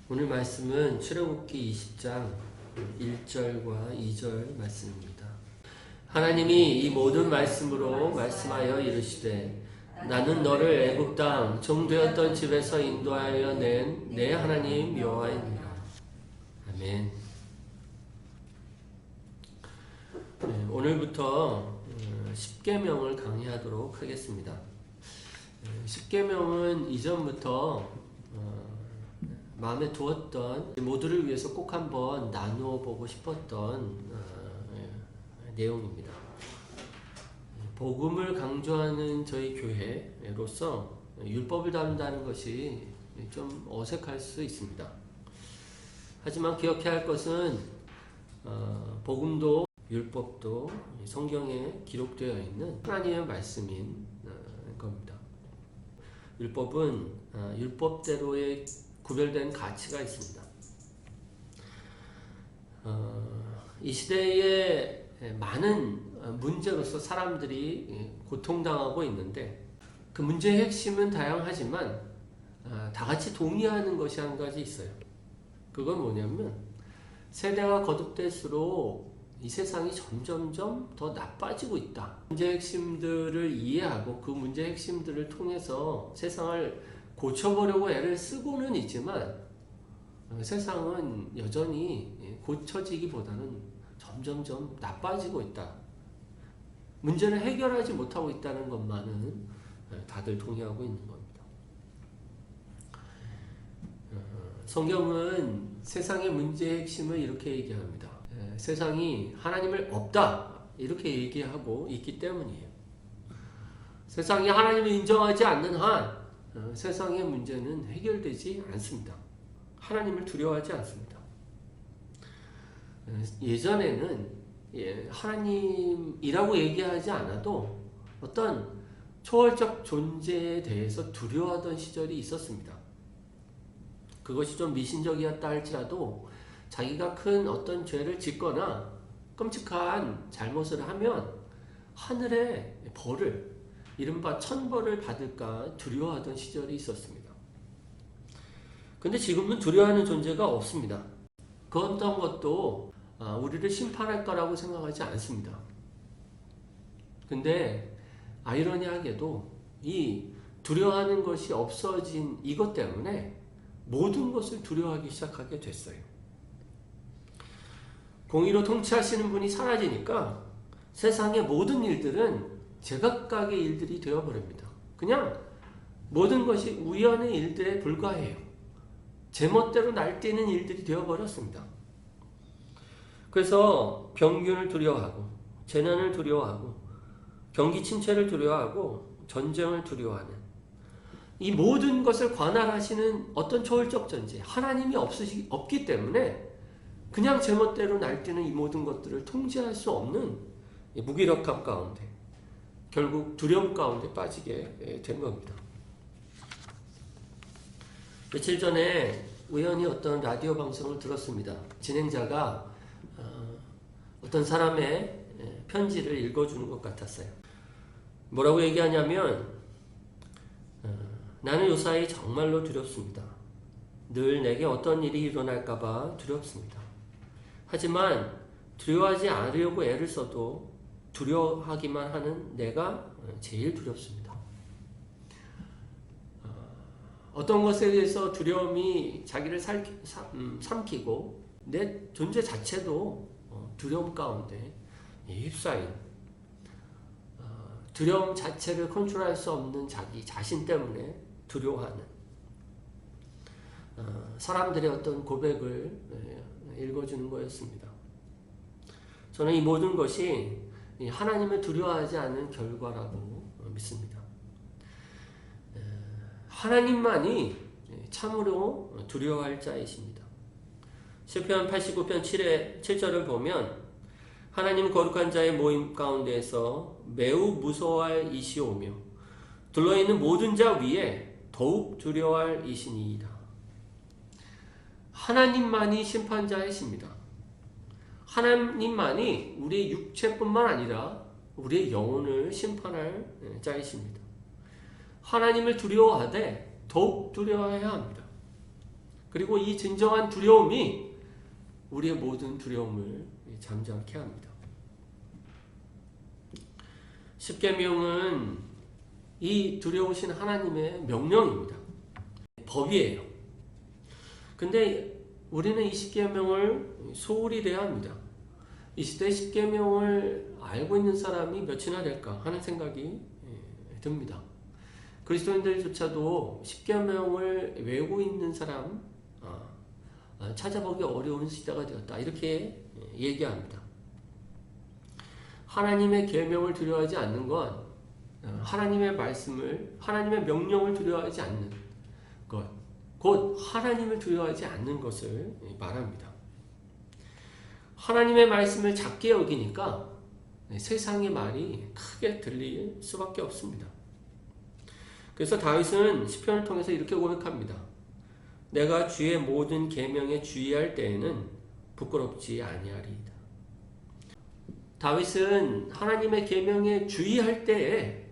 오늘 말씀은 출애굽기 20장 1절과 2절 말씀입니다. 하나님이 이 모든 말씀으로 말씀하여 이르시되 나는 너를 애굽 땅 종되었던 집에서 인도하여 낸 내 하나님 여호와이니라. 아멘. 오늘부터 십계명을 강의하도록 하겠습니다. 십계명은 이전부터 마음에 두었던, 모두를 위해서 꼭 한번 나누어 보고 싶었던 내용입니다. 복음을 강조하는 저희 교회로서 율법을 다룬다는 것이 좀 어색할 수 있습니다. 하지만 기억해야 할 것은 복음도 율법도 성경에 기록되어 있는 하나님의 말씀인 겁니다. 율법은 율법대로의 구별된 가치가 있습니다. 이 시대에 많은 문제로서 사람들이 고통당하고 있는데 그 문제의 핵심은 다양하지만 다 같이 동의하는 것이 한 가지 있어요. 그건 뭐냐면 세대가 거듭될수록 이 세상이 점점점 더 나빠지고 있다. 문제의 핵심들을 이해하고 그 문제의 핵심들을 통해서 세상을 고쳐보려고 애를 쓰고는 있지만 세상은 여전히 고쳐지기보다는 점점점 나빠지고 있다. 문제를 해결하지 못하고 있다는 것만은 다들 동의하고 있는 겁니다. 성경은 세상의 문제의 핵심을 이렇게 얘기합니다. 세상이 하나님을 없다 이렇게 얘기하고 있기 때문이에요. 세상이 하나님을 인정하지 않는 한 세상의 문제는 해결되지 않습니다. 하나님을 두려워하지 않습니다. 예전에는 하나님이라고 얘기하지 않아도 어떤 초월적 존재에 대해서 두려워하던 시절이 있었습니다. 그것이 좀 미신적이었다 할지라도 자기가 큰 어떤 죄를 짓거나 끔찍한 잘못을 하면 하늘의 벌을, 이른바 천벌을 받을까 두려워하던 시절이 있었습니다. 근데 지금은 두려워하는 존재가 없습니다. 그 어떤 것도 우리를 심판할 거라고 생각하지 않습니다. 근데 아이러니하게도 이 두려워하는 것이 없어진 이것 때문에 모든 것을 두려워하기 시작하게 됐어요. 공의로 통치하시는 분이 사라지니까 세상의 모든 일들은 제각각의 일들이 되어버립니다. 그냥 모든 것이 우연의 일들에 불과해요. 제멋대로 날뛰는 일들이 되어버렸습니다. 그래서 병균을 두려워하고 재난을 두려워하고 경기 침체를 두려워하고 전쟁을 두려워하는 이 모든 것을 관할하시는 어떤 초월적 존재, 하나님이 없기 때문에 그냥 제멋대로 날뛰는 이 모든 것들을 통제할 수 없는 무기력함 가운데 결국 두려움 가운데 빠지게 된 겁니다. 며칠 전에 우연히 어떤 라디오 방송을 들었습니다. 진행자가 어떤 사람의 편지를 읽어주는 것 같았어요. 뭐라고 얘기하냐면 나는 요사이 정말로 두렵습니다. 늘 내게 어떤 일이 일어날까봐 두렵습니다. 하지만 두려워하지 않으려고 애를 써도 두려워하기만 하는 내가 제일 두렵습니다. 어떤 것에 대해서 두려움이 자기를 삼키고 내 존재 자체도 두려움 가운데 휩싸인, 두려움 자체를 컨트롤할 수 없는 자기 자신 때문에 두려워하는 사람들의 어떤 고백을 읽어주는 거였습니다. 저는 이 모든 것이 하나님을 두려워하지 않는 결과라고 믿습니다. 하나님만이 참으로 두려워할 자이십니다. 시편 89편 7절을 보면 하나님 거룩한 자의 모임 가운데에서 매우 무서워할 이시오며 둘러있는 모든 자 위에 더욱 두려워할 이시니이다. 하나님만이 심판자이십니다. 하나님만이 우리의 육체뿐만 아니라 우리의 영혼을 심판할 자이십니다. 하나님을 두려워하되 더욱 두려워해야 합니다. 그리고 이 진정한 두려움이 우리의 모든 두려움을 잠잠케 합니다. 십계명은 이 두려우신 하나님의 명령입니다. 법이에요. 근데 우리는 이 십계명을 소홀히 대합니다. 이 시대 십계명을 알고 있는 사람이 몇이나 될까 하는 생각이 듭니다. 그리스도인들조차도 십계명을 외우고 있는 사람 찾아보기 어려운 시대가 되었다. 이렇게 얘기합니다. 하나님의 계명을 두려워하지 않는 건 하나님의 말씀을, 하나님의 명령을 두려워하지 않는 것, 곧 하나님을 두려워하지 않는 것을 말합니다. 하나님의 말씀을 작게 여기니까 세상의 말이 크게 들릴 수밖에 없습니다. 그래서 다윗은 시편을 통해서 이렇게 고백합니다. 내가 주의 모든 계명에 주의할 때에는 부끄럽지 아니하리이다. 다윗은 하나님의 계명에 주의할 때에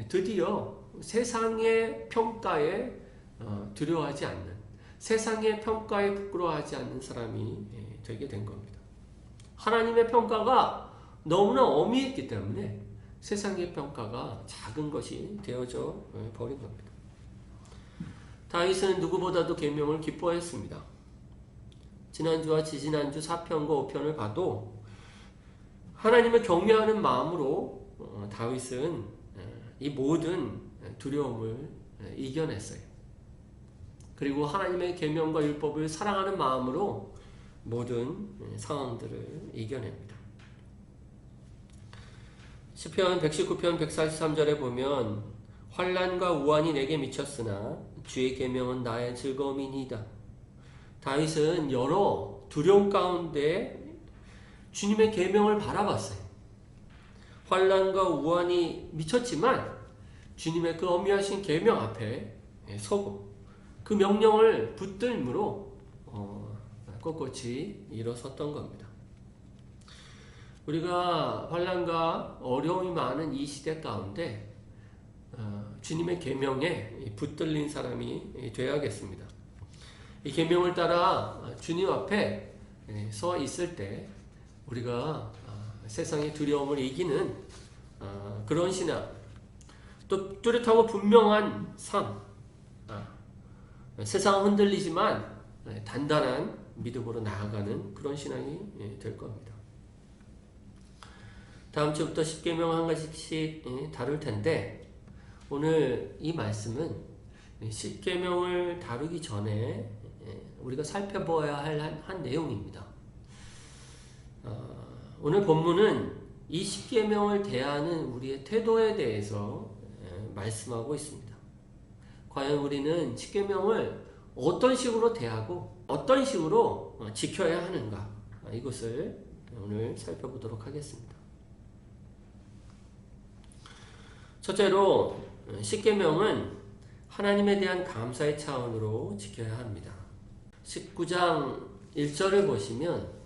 드디어 세상의 평가에 두려워하지 않는, 세상의 평가에 부끄러워하지 않는 사람이 되게 된 겁니다. 하나님의 평가가 너무나 어미했기 때문에 세상의 평가가 작은 것이 되어져 버린 겁니다. 다윗은 누구보다도 계명을 기뻐했습니다. 지난주와 지지난주 4편과 5편을 봐도 하나님을 경외하는 마음으로 다윗은 이 모든 두려움을 이겨냈어요. 그리고 하나님의 계명과 율법을 사랑하는 마음으로 모든 상황들을 이겨냅니다. 시편 119편 143절에 보면 환난과 우환이 내게 미쳤으나 주의 계명은 나의 즐거움이니이다. 다윗은 여러 두려움 가운데 주님의 계명을 바라봤어요. 환난과 우환이 미쳤지만 주님의 그 엄미하신 계명 앞에 서고 그 명령을 붙들므로 꼿꼿이 일어섰던 겁니다. 우리가 환난과 어려움이 많은 이 시대 가운데 주님의 계명에 붙들린 사람이 되어야겠습니다. 이 계명을 따라 주님 앞에 서 있을 때 우리가 세상의 두려움을 이기는 그런 신앙, 또 뚜렷하고 분명한 삶, 세상은 흔들리지만 단단한 믿음으로 나아가는 그런 신앙이 될 겁니다. 다음 주부터 십계명 한 가지씩 다룰 텐데 오늘 이 말씀은 십계명을 다루기 전에 우리가 살펴봐야 할 한 내용입니다. 오늘 본문은 이 십계명을 대하는 우리의 태도에 대해서 말씀하고 있습니다. 과연 우리는 십계명을 어떤 식으로 대하고 어떤 식으로 지켜야 하는가, 이것을 오늘 살펴보도록 하겠습니다. 첫째로 십계명은 하나님에 대한 감사의 차원으로 지켜야 합니다. 19장 1절을 보시면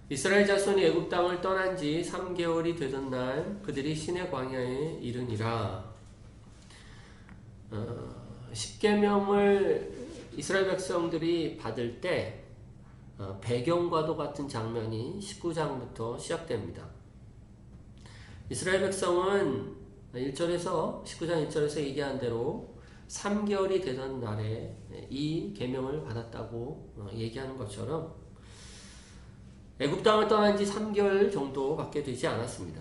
이스라엘 자손이 애굽 땅을 떠난 지 3개월이 되던 날 그들이 시내 광야에 이르니라. 십계명을 이스라엘 백성들이 받을 때 배경과도 같은 장면이 19장부터 시작됩니다. 이스라엘 백성은 19장 1절에서 얘기한 대로 3개월이 되던 날에 이 계명을 받았다고 얘기하는 것처럼 애굽 땅을 떠난 지 3개월 정도밖에 되지 않았습니다.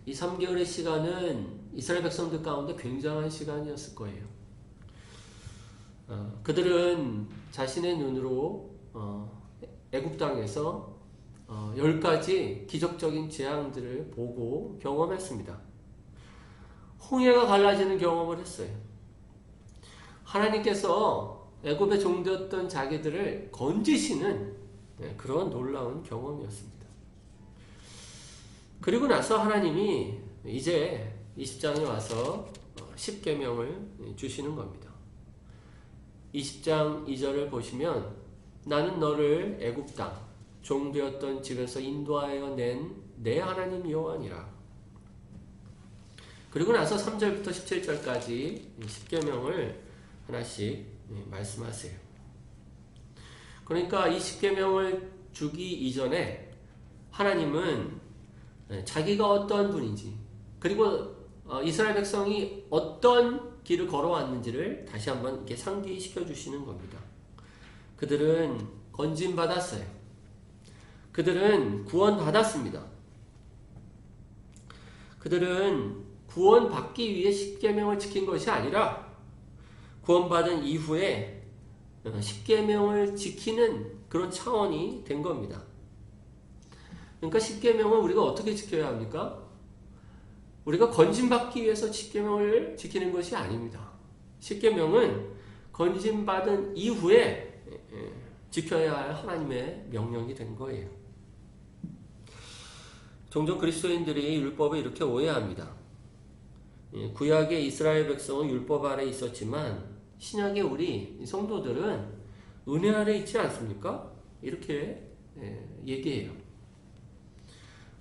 이 3개월의 시간은 이스라엘 백성들 가운데 굉장한 시간이었을 거예요. 그들은 자신의 눈으로 애굽 땅에서 10가지 기적적인 재앙들을 보고 경험했습니다. 홍해가 갈라지는 경험을 했어요. 하나님께서 애굽의 종되었던 자기들을 건지시는 그런 놀라운 경험이었습니다. 그리고 나서 하나님이 이제 20장에 와서 십계명을 주시는 겁니다. 20장 2절을 보시면 나는 너를 애굽 땅 종되었던 집에서 인도하여 낸 내 하나님 여호와니라. 그리고 나서 3절부터 17절까지 십계명을 하나씩 말씀하세요. 그러니까 이 십계명을 주기 이전에 하나님은 자기가 어떤 분인지, 그리고 이스라엘 백성이 어떤 길을 걸어왔는지를 다시 한번 이렇게 상기시켜 주시는 겁니다. 그들은 건진 받았어요. 그들은 구원 받았습니다. 그들은 구원 받기 위해 십계명을 지킨 것이 아니라 구원받은 이후에 십계명을 지키는 그런 차원이 된 겁니다. 그러니까 십계명을 우리가 어떻게 지켜야 합니까? 우리가 건진받기 위해서 십계명을 지키는 것이 아닙니다. 십계명은 건진받은 이후에 지켜야 할 하나님의 명령이 된 거예요. 종종 그리스도인들이 율법을 이렇게 오해합니다. 구약의 이스라엘 백성은 율법 아래 있었지만 신약의 우리 성도들은 은혜 아래 있지 않습니까? 이렇게 얘기해요.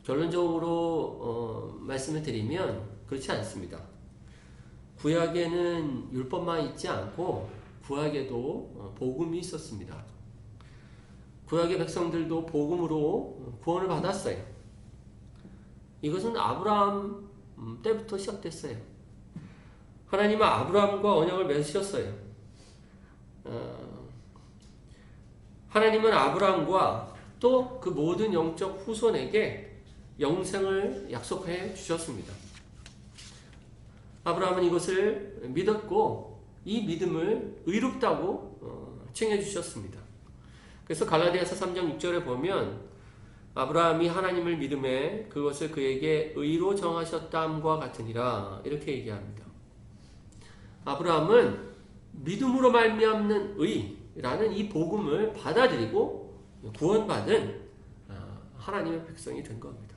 결론적으로 말씀을 드리면 그렇지 않습니다. 구약에는 율법만 있지 않고 구약에도 복음이 있었습니다. 구약의 백성들도 복음으로 구원을 받았어요. 이것은 아브라함 때부터 시작됐어요. 하나님은 아브라함과 언약을 맺으셨어요. 하나님은 아브라함과 또 그 모든 영적 후손에게 영생을 약속해 주셨습니다. 아브라함은 이것을 믿었고 이 믿음을 의롭다고 칭해 주셨습니다. 그래서 갈라디아서 3장 6절에 보면 아브라함이 하나님을 믿음에 그것을 그에게 의로 정하셨다함과 같으니라 이렇게 얘기합니다. 아브라함은 믿음으로 말미암는 의라는 이 복음을 받아들이고 구원받은 하나님의 백성이 된 겁니다.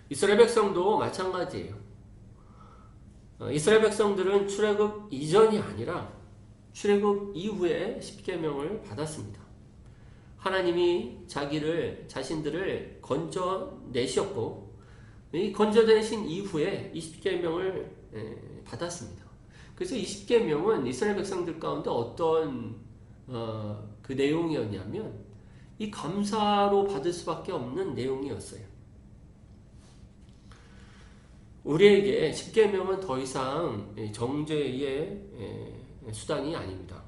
이스라엘 백성도 마찬가지예요. 이스라엘 백성들은 출애굽 이전이 아니라 출애굽 이후에 십계명을 받았습니다. 하나님이 자신들을 건져내셨고 이 건져내신 이후에 이 십계명을 받았습니다. 그래서 이 십계명은 이스라엘 백성들 가운데 어떤 그 내용이었냐면 이 감사로 받을 수밖에 없는 내용이었어요. 우리에게 십계명은 더 이상 정죄의 수단이 아닙니다.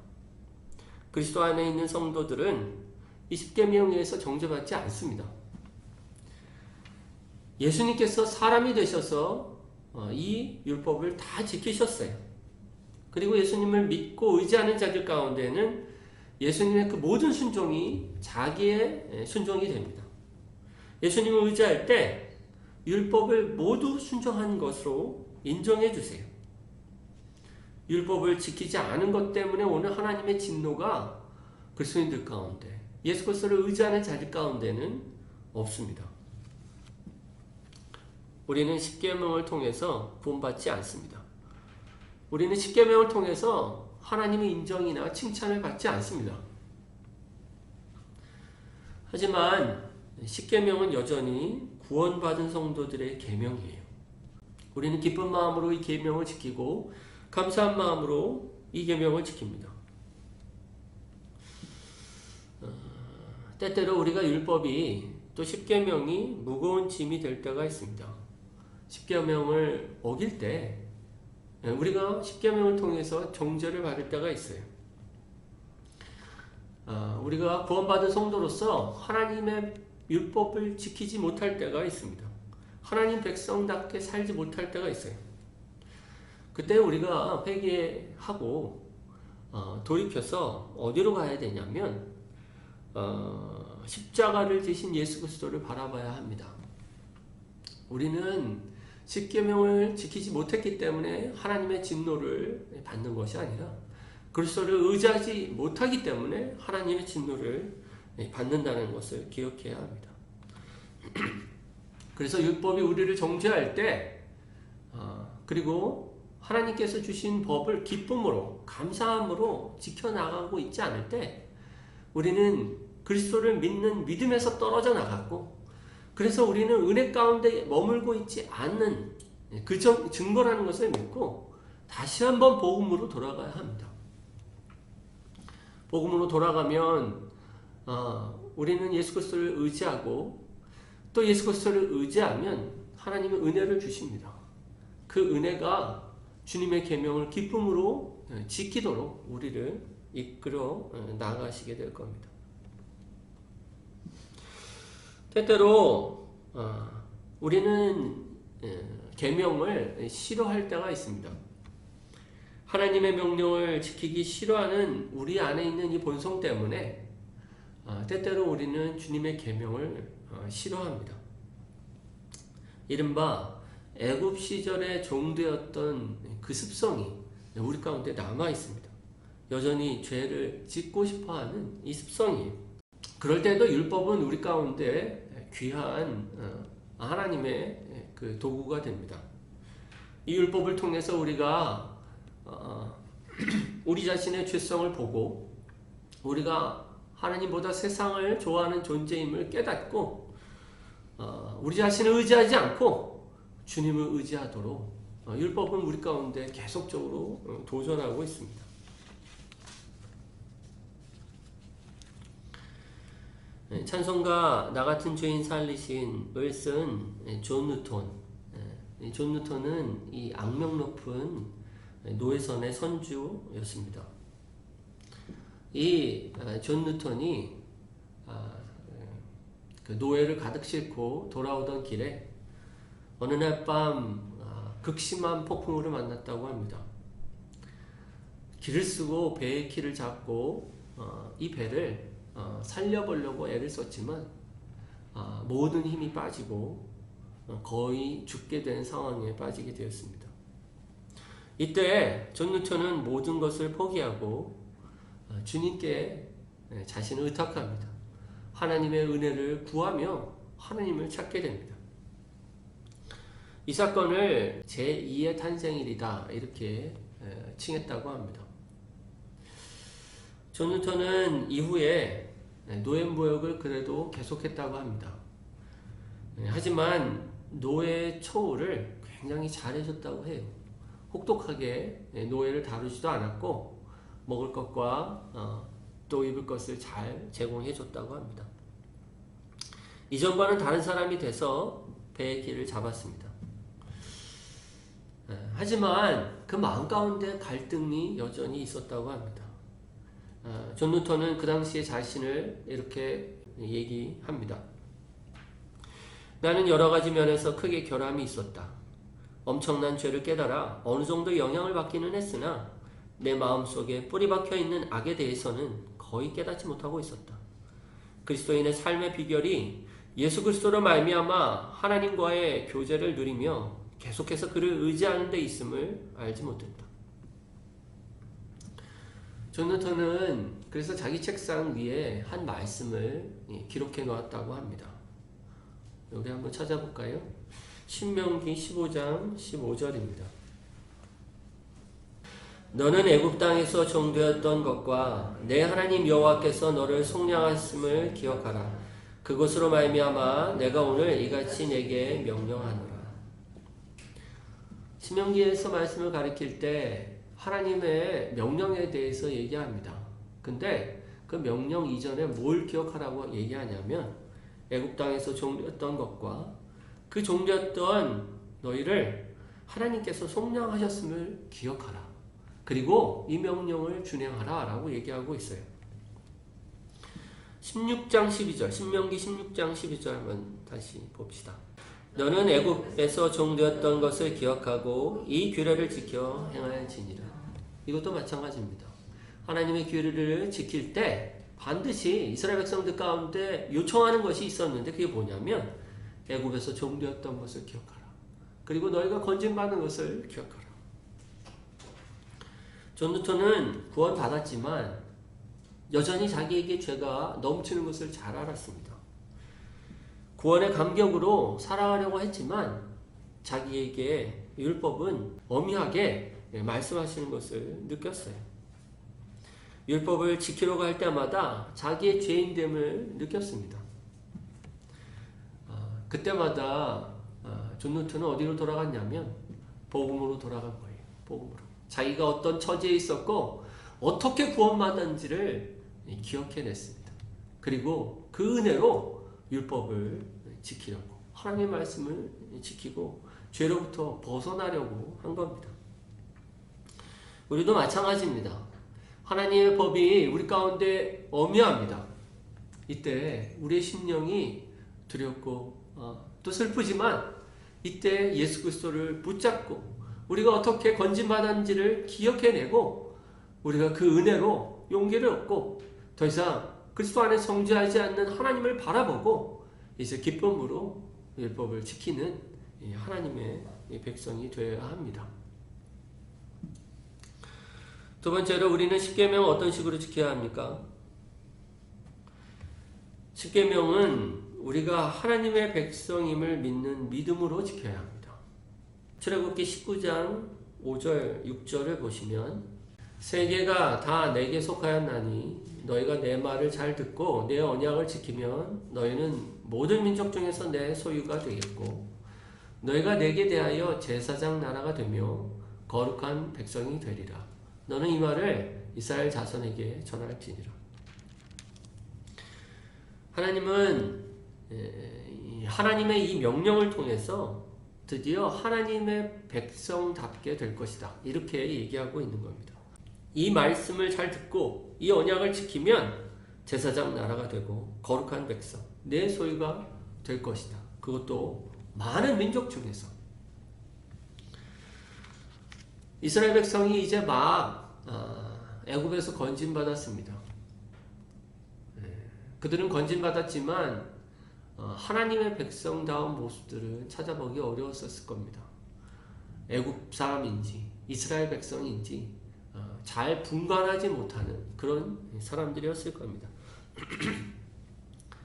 그리스도 안에 있는 성도들은 이 십계명에 의해서 정죄받지 않습니다. 예수님께서 사람이 되셔서 이 율법을 다 지키셨어요. 그리고 예수님을 믿고 의지하는 자들 가운데는 예수님의 그 모든 순종이 자기의 순종이 됩니다. 예수님을 의지할 때 율법을 모두 순종한 것으로 인정해 주세요. 율법을 지키지 않은 것 때문에 오늘 하나님의 진노가 그리스도인들 가운데, 예수 그리스도를 의지하는 자들 가운데는 없습니다. 우리는 십계명을 통해서 구원받지 않습니다. 우리는 십계명을 통해서 하나님의 인정이나 칭찬을 받지 않습니다. 하지만 십계명은 여전히 구원받은 성도들의 계명이에요. 우리는 기쁜 마음으로 이 계명을 지키고 감사한 마음으로 이 계명을 지킵니다. 때때로 우리가 율법이 또 십계명이 무거운 짐이 될 때가 있습니다. 십계명을 어길 때 우리가 십계명을 통해서 정죄를 받을 때가 있어요. 우리가 구원받은 성도로서 하나님의 율법을 지키지 못할 때가 있습니다. 하나님 백성답게 살지 못할 때가 있어요. 그때 우리가 회개하고 돌이켜서 어디로 가야 되냐면 십자가를 지신 예수 그리스도를 바라봐야 합니다. 우리는 십계명을 지키지 못했기 때문에 하나님의 진노를 받는 것이 아니라 그리스도를 의지하지 못하기 때문에 하나님의 진노를 받는다는 것을 기억해야 합니다. 그래서 율법이 우리를 정죄할 때 그리고 하나님께서 주신 법을 기쁨으로 감사함으로 지켜나가고 있지 않을 때 우리는 그리스도를 믿는 믿음에서 떨어져 나갔고, 그래서 우리는 은혜 가운데 머물고 있지 않는 그 증거라는 것을 믿고 다시 한번 복음으로 돌아가야 합니다. 복음으로 돌아가면 우리는 예수 그리스도를 의지하고 또 예수 그리스도를 의지하면 하나님은 은혜를 주십니다. 그 은혜가 주님의 계명을 기쁨으로 지키도록 우리를 이끌어 나가시게 될 겁니다. 때때로 우리는 계명을 싫어할 때가 있습니다. 하나님의 명령을 지키기 싫어하는 우리 안에 있는 이 본성 때문에 때때로 우리는 주님의 계명을 싫어합니다. 이른바 애굽 시절에 종되었던 그 습성이 우리 가운데 남아 있습니다. 여전히 죄를 짓고 싶어하는 이 습성이, 그럴 때도 율법은 우리 가운데 귀한 하나님의 그 도구가 됩니다. 이 율법을 통해서 우리가 우리 자신의 죄성을 보고 우리가 하나님보다 세상을 좋아하는 존재임을 깨닫고 우리 자신을 의지하지 않고 주님을 의지하도록 율법은 우리 가운데 계속적으로 도전하고 있습니다. 찬송가 나 같은 죄인 살리신을 쓴 존 뉴턴. 존 뉴턴은 이 악명 높은 노예선의 선주였습니다. 이 존 뉴턴이 그 노예를 가득 싣고 돌아오던 길에 어느 날 밤 극심한 폭풍우를 만났다고 합니다. 길을 쓰고 배의 키를 잡고 이 배를 살려보려고 애를 썼지만 모든 힘이 빠지고 거의 죽게 된 상황에 빠지게 되었습니다. 이때 존 뉴턴은 모든 것을 포기하고 주님께 자신을 의탁합니다. 하나님의 은혜를 구하며 하나님을 찾게 됩니다. 이 사건을 제2의 탄생일이다 이렇게 칭했다고 합니다. 존 뉴턴은 이후에 노예무역을 그래도 계속했다고 합니다. 하지만 노예 처우를 굉장히 잘해줬다고 해요. 혹독하게 노예를 다루지도 않았고 먹을 것과 또 입을 것을 잘 제공해줬다고 합니다. 이전과는 다른 사람이 돼서 배의 길을 잡았습니다. 하지만 그 마음 가운데 갈등이 여전히 있었다고 합니다. 존 뉴턴은 그 당시에 자신을 이렇게 얘기합니다. 나는 여러 가지 면에서 크게 결함이 있었다. 엄청난 죄를 깨달아 어느 정도 영향을 받기는 했으나 내 마음속에 뿌리 박혀 있는 악에 대해서는 거의 깨닫지 못하고 있었다. 그리스도인의 삶의 비결이 예수 그리스도로 말미암아 하나님과의 교제를 누리며 계속해서 그를 의지하는 데 있음을 알지 못했다. 존 뉴턴은 그래서 자기 책상 위에 한 말씀을 기록해 놓았다고 합니다. 우리 한번 찾아볼까요? 신명기 15장 15절입니다. 너는 애굽 땅에서 종되었던 것과 내 하나님 여호와께서 너를 속량하심을 기억하라. 그것으로 말미암아 내가 오늘 이같이 내게 명령하노라. 신명기에서 말씀을 가리킬 때 하나님의 명령에 대해서 얘기합니다. 근데 그 명령 이전에 뭘 기억하라고 얘기하냐면 애굽 땅에서 종되었던 것과 그 종되었던 너희를 하나님께서 속량하셨음을 기억하라. 그리고 이 명령을 준행하라 라고 얘기하고 있어요. 16장 12절, 신명기 16장 12절 한번 다시 봅시다. 너는 애굽에서 종되었던 것을 기억하고 이 규례를 지켜 행할지니라. 이것도 마찬가지입니다. 하나님의 규례를 지킬 때 반드시 이스라엘 백성들 가운데 요청하는 것이 있었는데 그게 뭐냐면 애굽에서 종되었던 것을 기억하라. 그리고 너희가 건진받은 것을 기억하라. 존 뉴턴은 구원받았지만 여전히 자기에게 죄가 넘치는 것을 잘 알았습니다. 구원의 감격으로 살아가려고 했지만 자기에게 율법은 엄하게 말씀하시는 것을 느꼈어요. 율법을 지키려고 할 때마다 자기의 죄인됨을 느꼈습니다. 그때마다 존 뉴턴은 어디로 돌아갔냐면 복음으로 돌아간 거예요. 복음으로. 자기가 어떤 처지에 있었고 어떻게 구원받았는지를 기억해냈습니다. 그리고 그 은혜로 율법을 지키려고, 하나님의 말씀을 지키고 죄로부터 벗어나려고 한 겁니다. 우리도 마찬가지입니다. 하나님의 법이 우리 가운데 엄미합니다. 이때 우리의 심령이 두렵고 또 슬프지만 이때 예수 그리스도를 붙잡고 우리가 어떻게 건진받았는지를 기억해내고 우리가 그 은혜로 용기를 얻고 더 이상 그리스도 안에 정죄하지 않는 하나님을 바라보고 이제 기쁨으로 율법을 지키는 하나님의 백성이 되어야 합니다. 두 번째로 우리는 십계명 어떤 식으로 지켜야 합니까? 십계명은 우리가 하나님의 백성임을 믿는 믿음으로 지켜야 합니다. 출애굽기 19장 5절 6절을 보시면 세계가 다 내게 속하였나니 너희가 내 말을 잘 듣고 내 언약을 지키면 너희는 모든 민족 중에서 내 소유가 되겠고 너희가 내게 대하여 제사장 나라가 되며 거룩한 백성이 되리라. 너는 이 말을 이스라엘 자손에게 전할지니라. 하나님은 하나님의 이 명령을 통해서 드디어 하나님의 백성답게 될 것이다. 이렇게 얘기하고 있는 겁니다. 이 말씀을 잘 듣고 이 언약을 지키면 제사장 나라가 되고 거룩한 백성, 내 소유가 될 것이다. 그것도 많은 민족 중에서. 이스라엘 백성이 이제 막 애굽에서 건진받았습니다. 그들은 건진받았지만 하나님의 백성다운 모습들을 찾아보기 어려웠었을 겁니다. 애굽 사람인지 이스라엘 백성인지 잘 분간하지 못하는 그런 사람들이었을 겁니다.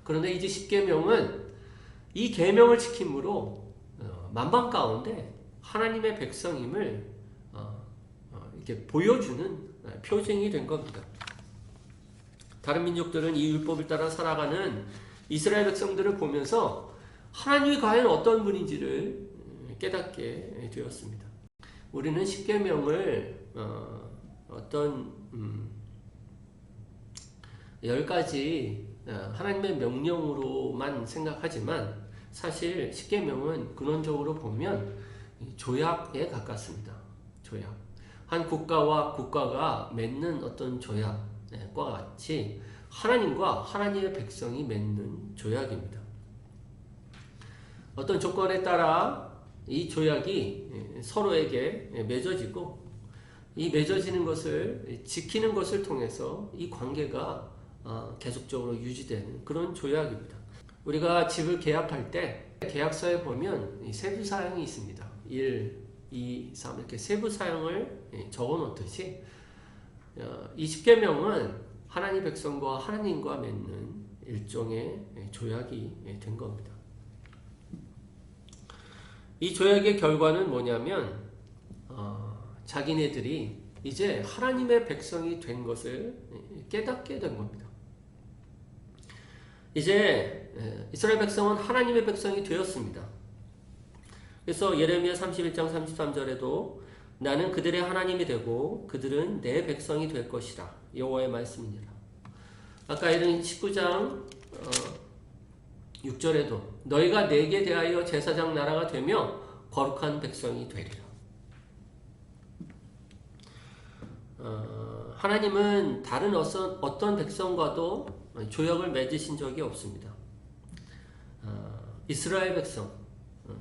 그런데 이제 십계명은 이 계명을 지킴으로 만방 가운데 하나님의 백성임을 이렇게 보여주는 표징이 된 겁니다. 다른 민족들은 이 율법을 따라 살아가는 이스라엘 백성들을 보면서 하나님이 과연 어떤 분인지를 깨닫게 되었습니다. 우리는 십계명을 어떤 10가지 하나님의 명령으로만 생각하지만 사실 십계명은 근원적으로 보면 조약에 가깝습니다. 조약. 한 국가와 국가가 맺는 어떤 조약과 같이 하나님과 하나님의 백성이 맺는 조약입니다. 어떤 조건에 따라 이 조약이 서로에게 맺어지고 이 맺어지는 것을 지키는 것을 통해서 이 관계가 계속적으로 유지되는 그런 조약입니다. 우리가 집을 계약할 때 계약서에 보면 세부 사항이 있습니다. 1, 2, 3 이렇게 세부 사항을 적어 놓듯이 이 십계명은 하나님 백성과 하나님과 맺는 일종의 조약이 된 겁니다. 이 조약의 결과는 뭐냐면 자기네들이 이제 하나님의 백성이 된 것을 깨닫게 된 겁니다. 이제 이스라엘 백성은 하나님의 백성이 되었습니다. 그래서 예레미야 31장 33절에도 나는 그들의 하나님이 되고 그들은 내 백성이 될 것이라 여호와의 말씀이니라. 아까 읽은 19장 6절에도 너희가 내게 대하여 제사장 나라가 되며 거룩한 백성이 되리라. 하나님은 다른 어떤 백성과도 조약을 맺으신 적이 없습니다. 이스라엘 백성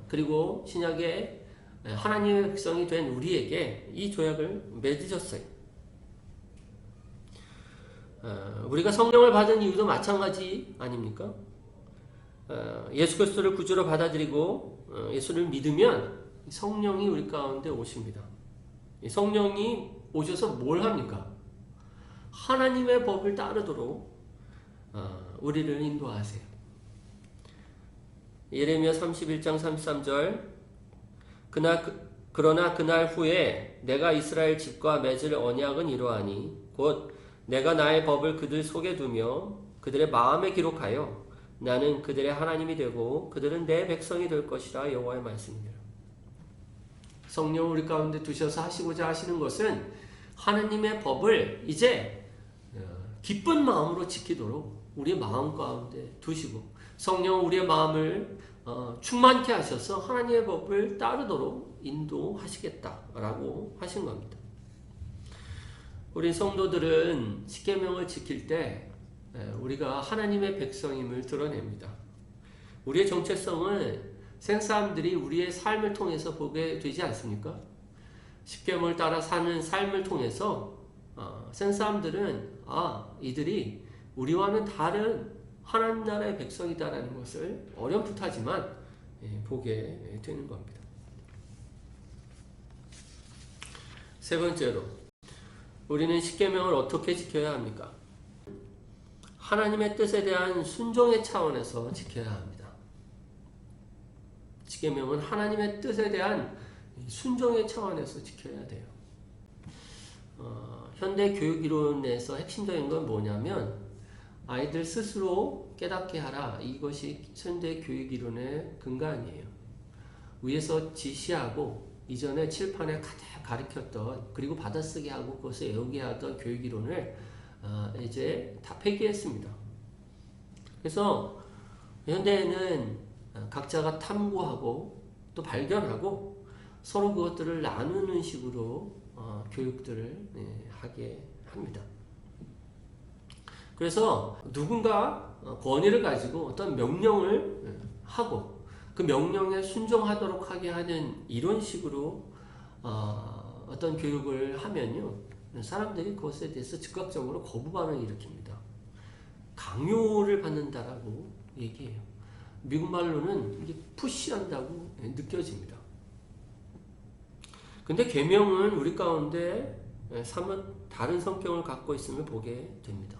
그리고 신약의 하나님의 백성이 된 우리에게 이 조약을 맺으셨어요. 우리가 성령을 받은 이유도 마찬가지 아닙니까? 예수 그리스도를 구주로 받아들이고 예수를 믿으면 성령이 우리 가운데 오십니다. 성령이 오셔서 뭘 합니까? 하나님의 법을 따르도록 우리를 인도하세요. 예레미야 31장 33절 그러나 그날 후에 내가 이스라엘 집과 맺을 언약은 이러하니 곧 내가 나의 법을 그들 속에 두며 그들의 마음에 기록하여 나는 그들의 하나님이 되고 그들은 내 백성이 될 것이라 여호와의 말씀이니라. 성령 우리 가운데 두셔서 하시고자 하시는 것은 하나님의 법을 이제 기쁜 마음으로 지키도록 우리의 마음 가운데 두시고 성령 우리의 마음을 충만케 하셔서 하나님의 법을 따르도록 인도하시겠다라고 하신 겁니다. 우리 성도들은 십계명을 지킬 때 우리가 하나님의 백성임을 드러냅니다. 우리의 정체성을 생사람들이 우리의 삶을 통해서 보게 되지 않습니까? 십계명을 따라 사는 삶을 통해서 생사람들은 이들이 우리와는 다른 하나님 나라의 백성이다라는 것을 어렴풋하지만 보게 되는 겁니다. 세 번째로 우리는 십계명을 어떻게 지켜야 합니까? 하나님의 뜻에 대한 순종의 차원에서 지켜야 합니다. 십계명은 하나님의 뜻에 대한 순종의 차원에서 지켜야 돼요. 현대 교육 이론에서 핵심적인 건 뭐냐면 아이들 스스로 깨닫게 하라. 이것이 현대 교육 이론의 근간이에요. 위에서 지시하고 이전에 칠판에 가르쳤던 그리고 받아쓰게 하고 그것을 외우게 하던 교육 이론을 이제 다 폐기했습니다. 그래서 현대에는 각자가 탐구하고 또 발견하고 서로 그것들을 나누는 식으로 교육들을 하게 합니다. 그래서 누군가 권위를 가지고 어떤 명령을 하고 그 명령에 순종하도록 하게 하는 이런 식으로 어떤 교육을 하면요, 사람들이 그것에 대해서 즉각적으로 거부 반응을 일으킵니다. 강요를 받는다라고 얘기해요. 미국 말로는 이게 푸시한다고 느껴집니다. 근데 계명은 우리 가운데 사뭇 다른 성격을 갖고 있음을 보게 됩니다.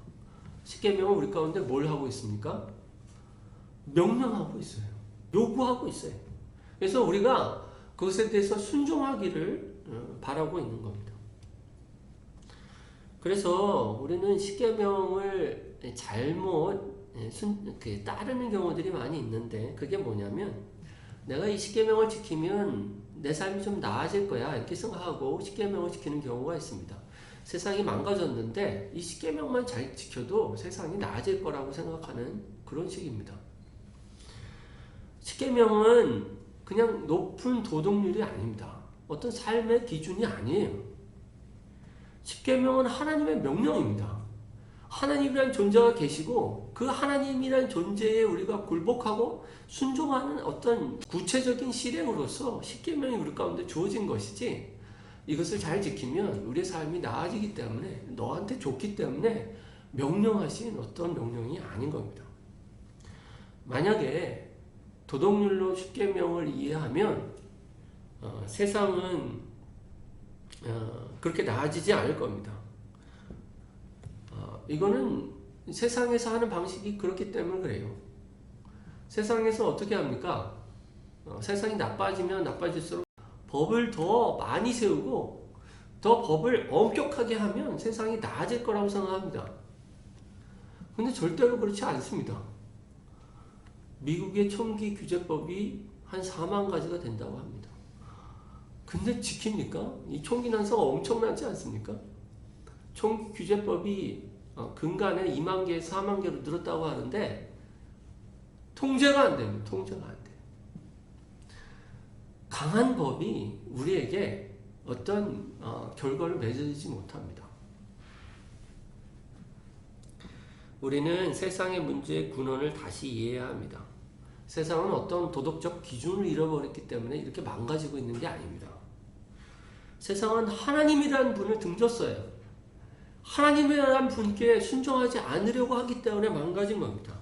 십계명은 우리 가운데 뭘 하고 있습니까? 명령하고 있어요. 요구하고 있어요. 그래서 우리가 그것에 대해서 순종하기를 바라고 있는 겁니다. 그래서 우리는 십계명을 잘못 따르는 경우들이 많이 있는데 그게 뭐냐면 내가 이 십계명을 지키면 내 삶이 좀 나아질 거야 이렇게 생각하고 십계명을 지키는 경우가 있습니다. 세상이 망가졌는데 이 십계명만 잘 지켜도 세상이 나아질 거라고 생각하는 그런 식입니다. 십계명은 그냥 높은 도덕률이 아닙니다. 어떤 삶의 기준이 아니에요. 십계명은 하나님의 명령입니다. 하나님이란 존재가 계시고 그 하나님이란 존재에 우리가 굴복하고 순종하는 어떤 구체적인 실행으로서 십계명이 우리 가운데 주어진 것이지 이것을 잘 지키면 우리의 삶이 나아지기 때문에 너한테 좋기 때문에 명령하신 어떤 명령이 아닌 겁니다. 만약에 도덕률로 십계명을 이해하면 세상은 그렇게 나아지지 않을 겁니다. 이거는 세상에서 하는 방식이 그렇기 때문에 그래요. 세상에서 어떻게 합니까? 세상이 나빠지면 나빠질수록 법을 더 많이 세우고 더 법을 엄격하게 하면 세상이 나아질 거라고 생각합니다. 근데 절대로 그렇지 않습니다. 미국의 총기 규제법이 한 4만 가지가 된다고 합니다. 근데 지킵니까? 이 총기 난사가 엄청나지 않습니까? 총기 규제법이 근간에 2만 개에서 4만 개로 늘었다고 하는데 통제가 안 됩니다. 통제가 안 돼요. 강한 법이 우리에게 어떤 결과를 맺어지지 못합니다. 우리는 세상의 문제의 근원을 다시 이해해야 합니다. 세상은 어떤 도덕적 기준을 잃어버렸기 때문에 이렇게 망가지고 있는 게 아닙니다. 세상은 하나님이라는 분을 등졌어요. 하나님이라는 분께 순종하지 않으려고 하기 때문에 망가진 겁니다.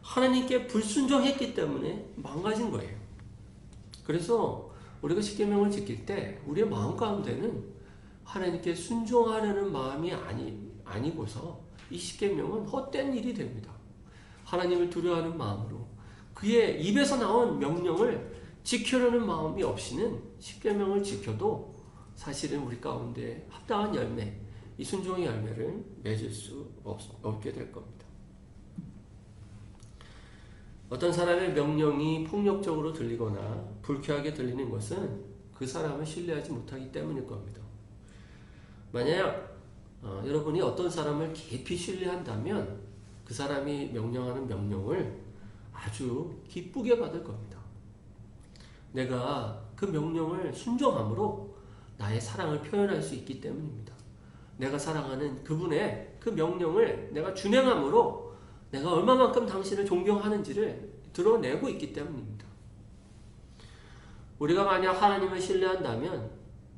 하나님께 불순종했기 때문에 망가진 거예요. 그래서 우리가 십계명을 지킬 때 우리의 마음 가운데는 하나님께 순종하려는 마음이 아니고서 이 십계명은 헛된 일이 됩니다. 하나님을 두려워하는 마음으로 그의 입에서 나온 명령을 지키려는 마음이 없이는 십계명을 지켜도 사실은 우리 가운데 합당한 열매, 이 순종의 열매를 맺을 수 없게 될 겁니다. 어떤 사람의 명령이 폭력적으로 들리거나 불쾌하게 들리는 것은 그 사람을 신뢰하지 못하기 때문일 겁니다. 만약 여러분이 어떤 사람을 깊이 신뢰한다면 그 사람이 명령하는 명령을 아주 기쁘게 받을 겁니다. 내가 그 명령을 순종함으로 나의 사랑을 표현할 수 있기 때문입니다. 내가 사랑하는 그분의 그 명령을 내가 준행함으로 내가 얼마만큼 당신을 존경하는지를 드러내고 있기 때문입니다. 우리가 만약 하나님을 신뢰한다면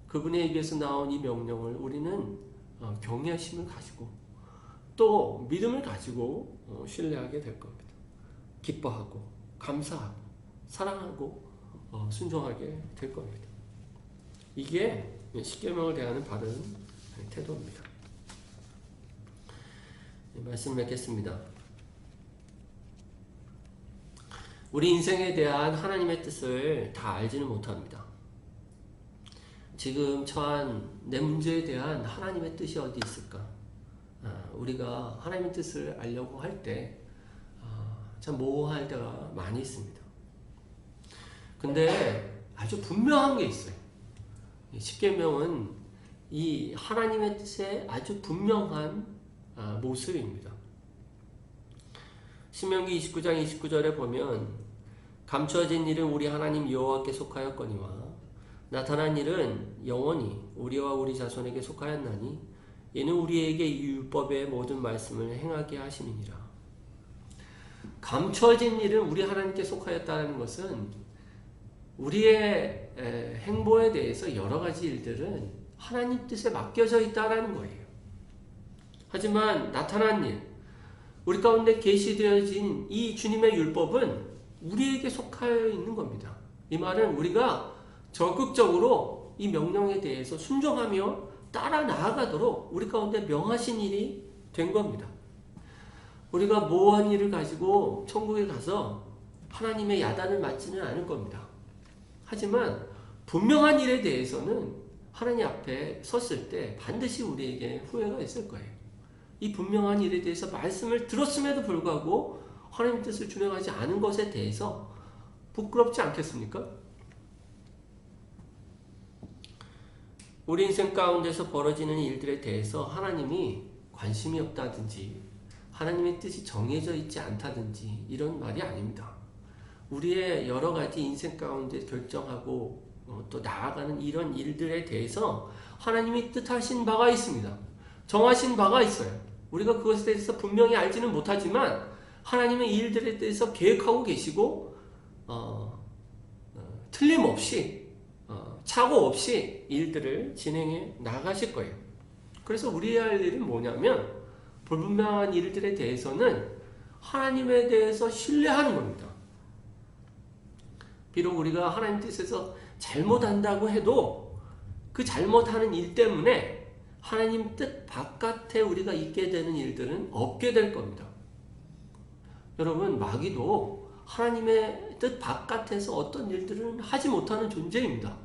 그분의 입에서 나온 이 명령을 우리는 경외심을 가지고 또 믿음을 가지고 신뢰하게 될 겁니다. 기뻐하고 감사하고 사랑하고 순종하게 될 겁니다. 이게 십계명을 대하는 바른 태도입니다. 말씀 맺겠습니다. 우리 인생에 대한 하나님의 뜻을 다 알지는 못합니다. 지금 처한 내 문제에 대한 하나님의 뜻이 어디 있을까? 우리가 하나님의 뜻을 알려고 할 때 참 모호할 때가 많이 있습니다. 근데 아주 분명한 게 있어요. 십계명은 이 하나님의 뜻의 아주 분명한 모습입니다. 신명기 29장 29절에 보면 감추어진 일은 우리 하나님 여호와께 속하였거니와 나타난 일은 영원히 우리와 우리 자손에게 속하였나니 이는 우리에게 이 율법의 모든 말씀을 행하게 하심이니라. 감추어진 일은 우리 하나님께 속하였다는 것은 우리의 행보에 대해서 여러 가지 일들은 하나님 뜻에 맡겨져 있다는 거예요. 하지만 나타난 일, 우리 가운데 계시되어진 이 주님의 율법은 우리에게 속하여 있는 겁니다. 이 말은 우리가 적극적으로 이 명령에 대해서 순종하며 따라 나아가도록 우리 가운데 명하신 일이 된 겁니다. 우리가 모호한 일을 가지고 천국에 가서 하나님의 야단을 맞지는 않을 겁니다. 하지만 분명한 일에 대해서는 하나님 앞에 섰을 때 반드시 우리에게 후회가 있을 거예요. 이 분명한 일에 대해서 말씀을 들었음에도 불구하고 하나님의 뜻을 준행하지 않은 것에 대해서 부끄럽지 않겠습니까? 우리 인생 가운데서 벌어지는 일들에 대해서 하나님이 관심이 없다든지 하나님의 뜻이 정해져 있지 않다든지 이런 말이 아닙니다. 우리의 여러 가지 인생 가운데 결정하고 또 나아가는 이런 일들에 대해서 하나님이 뜻하신 바가 있습니다. 정하신 바가 있어요. 우리가 그것에 대해서 분명히 알지는 못하지만 하나님의 일들에 대해서 계획하고 계시고 틀림없이 착오 없이 일들을 진행해 나가실 거예요. 그래서 우리가 할 일은 뭐냐면 불분명한 일들에 대해서는 하나님에 대해서 신뢰하는 겁니다. 비록 우리가 하나님 뜻에서 잘못한다고 해도 그 잘못하는 일 때문에 하나님 뜻 바깥에 우리가 있게 되는 일들은 없게 될 겁니다. 여러분, 마귀도 하나님의 뜻 바깥에서 어떤 일들은 하지 못하는 존재입니다.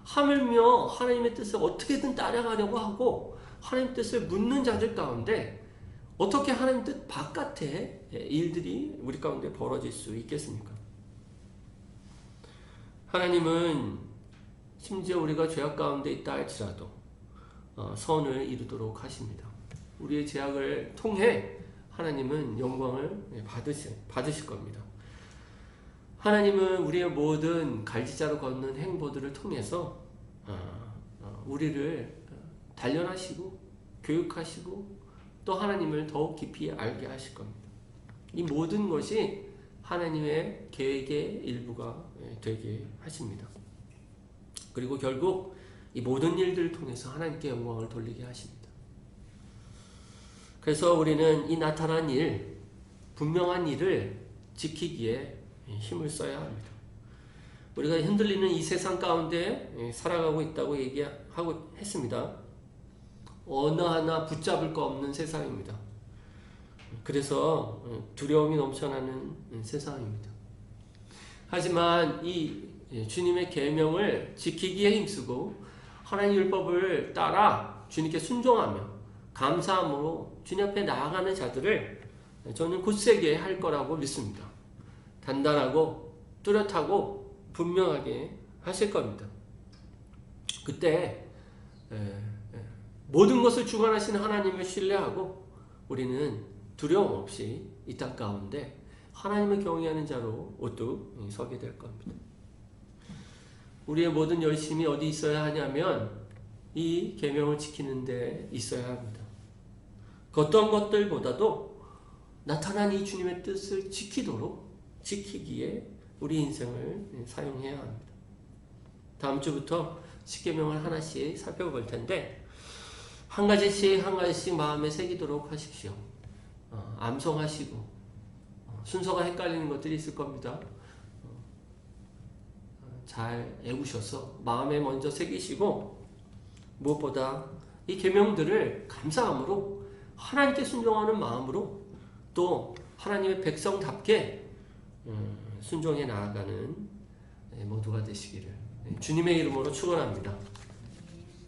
하물며 하나님의 뜻을 어떻게든 따라가려고 하고 하나님 뜻을 묻는 자들 가운데 어떻게 하나님 뜻 바깥에 일들이 우리 가운데 벌어질 수 있겠습니까? 하나님은 심지어 우리가 죄악 가운데 있다 할지라도 선을 이루도록 하십니다. 우리의 죄악을 통해 하나님은 영광을 받으실 겁니다. 하나님은 우리의 모든 갈지자로 걷는 행보들을 통해서 우리를 단련하시고 교육하시고 또 하나님을 더욱 깊이 알게 하실 겁니다. 이 모든 것이 하나님의 계획의 일부가 되게 하십니다. 그리고 결국 이 모든 일들을 통해서 하나님께 영광을 돌리게 하십니다. 그래서 우리는 이 나타난 일, 분명한 일을 지키기에 힘을 써야 합니다. 우리가 흔들리는 이 세상 가운데 살아가고 있다고 얘기하고 했습니다. 어느 하나 붙잡을 거 없는 세상입니다. 그래서 두려움이 넘쳐나는 세상입니다. 하지만 이 주님의 계명을 지키기에 힘쓰고 하나님 율법을 따라 주님께 순종하며 감사함으로 주님 앞에 나아가는 자들을 저는 굳세게 할 거라고 믿습니다. 단단하고 뚜렷하고 분명하게 하실 겁니다. 그때 모든 것을 주관하시는 하나님을 신뢰하고 우리는 두려움 없이 이 땅 가운데 하나님을 경외하는 자로 우뚝 서게 될 겁니다. 우리의 모든 열심이 어디 있어야 하냐면 이 계명을 지키는 데 있어야 합니다. 그 어떤 것들보다도 나타난 이 주님의 뜻을 지키기에 우리 인생을 사용해야 합니다. 다음 주부터 10계명을 하나씩 살펴볼 텐데 한 가지씩 마음에 새기도록 하십시오. 암송하시고 순서가 헷갈리는 것들이 있을 겁니다. 잘 애우셔서 마음에 먼저 새기시고 무엇보다 이 계명들을 감사함으로 하나님께 순종하는 마음으로 또 하나님의 백성답게 순종해 나아가는 모두가 되시기를 주님의 이름으로 축원합니다.